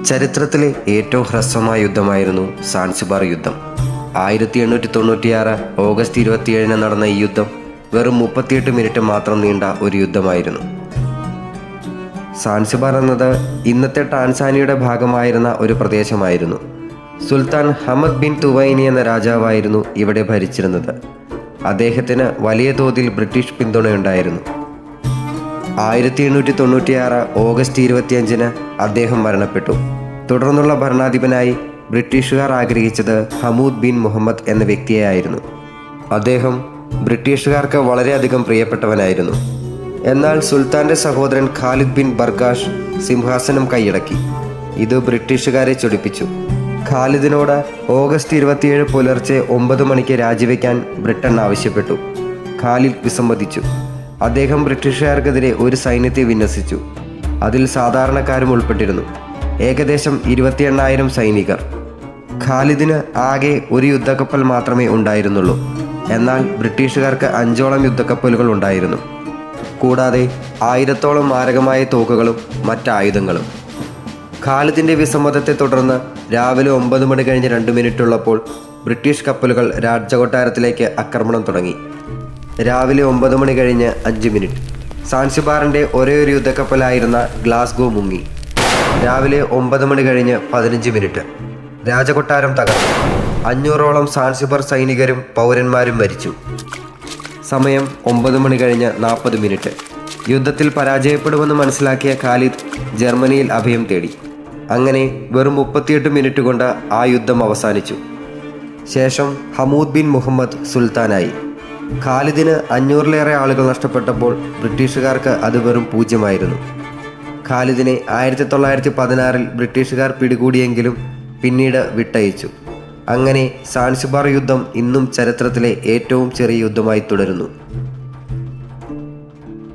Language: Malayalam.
ചരിത്രത്തിലെ ഏറ്റവും ഹ്രസ്വമായ യുദ്ധമായിരുന്നു സാൻസിബാർ യുദ്ധം. 1896 ഓഗസ്റ്റ് 27 നടന്ന ഈ യുദ്ധം വെറും 38 മിനിറ്റ് മാത്രം നീണ്ട ഒരു യുദ്ധമായിരുന്നു. സാൻസിബാർ എന്നത് ഇന്നത്തെ ടാൻസാനിയയുടെ ഭാഗമായിരുന്ന ഒരു പ്രദേശമായിരുന്നു. സുൽത്താൻ ഹമദ് ബിൻ തുവൈനി എന്ന രാജാവായിരുന്നു ഇവിടെ ഭരിച്ചിരുന്നത്. അദ്ദേഹത്തിന് വലിയ തോതിൽ ബ്രിട്ടീഷ് പിന്തുണയുണ്ടായിരുന്നു. 1896 ഓഗസ്റ്റ് 25 അദ്ദേഹം മരണപ്പെട്ടു. തുടർന്നുള്ള ഭരണാധിപനായി ബ്രിട്ടീഷുകാർ ആഗ്രഹിച്ചത് ഹമൂദ് ബിൻ മുഹമ്മദ് എന്ന വ്യക്തിയായിരുന്നു. അദ്ദേഹം ബ്രിട്ടീഷുകാർക്ക് വളരെയധികം പ്രിയപ്പെട്ടവനായിരുന്നു. എന്നാൽ സുൽത്താൻ്റെ സഹോദരൻ ഖാലിദ് ബിൻ ബർഗാഷ് സിംഹാസനം കൈയടക്കി. ഇത് ബ്രിട്ടീഷുകാരെ ചൊടിപ്പിച്ചു. ഖാലിദിനോട് ഓഗസ്റ്റ് 27 പുലർച്ചെ 9 മണിക്ക് രാജിവെക്കാൻ ബ്രിട്ടൻ ആവശ്യപ്പെട്ടു. ഖാലിദ് വിസമ്മതിച്ചു. അദ്ദേഹം ബ്രിട്ടീഷുകാർക്കെതിരെ ഒരു സൈന്യത്തെ വിന്യസിച്ചു. അതിൽ സാധാരണക്കാരും ഉൾപ്പെട്ടിരുന്നു. ഏകദേശം 28,000 സൈനികർ. ഖാലിദിന് ആകെ ഒരു യുദ്ധക്കപ്പൽ മാത്രമേ ഉണ്ടായിരുന്നുള്ളൂ. എന്നാൽ ബ്രിട്ടീഷുകാർക്ക് 5ഓളം യുദ്ധക്കപ്പലുകൾ ഉണ്ടായിരുന്നു. കൂടാതെ 1000ഓളം മാരകമായ തോക്കുകളും മറ്റായുധങ്ങളും. ഖാലിദിൻ്റെ വിസമ്മതത്തെ തുടർന്ന് രാവിലെ 9 മണി കഴിഞ്ഞ് 2 മിനിറ്റ് ഉള്ളപ്പോൾ ബ്രിട്ടീഷ് കപ്പലുകൾ രാജകൊട്ടാരത്തിലേക്ക് ആക്രമണം തുടങ്ങി. രാവിലെ 9 മണി കഴിഞ്ഞ് 5 മിനിറ്റ് സാൻസിബാറിൻ്റെ ഒരേയൊരു യുദ്ധക്കപ്പലായിരുന്ന ഗ്ലാസ്ഗോ മുങ്ങി. രാവിലെ 9 മണി കഴിഞ്ഞ് 15 മിനിറ്റ് രാജകൊട്ടാരം തകർന്നു. 500ഓളം സാൻസിബാർ സൈനികരും പൗരന്മാരും മരിച്ചു. സമയം 9 മണി കഴിഞ്ഞ് 40 മിനിറ്റ്. യുദ്ധത്തിൽ പരാജയപ്പെടുമെന്ന് മനസ്സിലാക്കിയ ഖാലിദ് ജർമ്മനിയിൽ അഭയം തേടി. അങ്ങനെ വെറും 38 മിനിറ്റ് കൊണ്ട് ആ യുദ്ധം അവസാനിച്ചു. ശേഷം ഹമൂദ് ബിൻ മുഹമ്മദ് സുൽത്താനായി. ഖാലിദിന് 500-ലേറെ ആളുകൾ നഷ്ടപ്പെട്ടപ്പോൾ ബ്രിട്ടീഷുകാർക്ക് അത് വെറും 0 ഖാലിദിനെ 1916 ബ്രിട്ടീഷുകാർ പിടികൂടിയെങ്കിലും പിന്നീട് വിട്ടയച്ചു. അങ്ങനെ സാൻസിബാർ യുദ്ധം ഇന്നും ചരിത്രത്തിലെ ഏറ്റവും ചെറിയ യുദ്ധമായി തുടരുന്നു.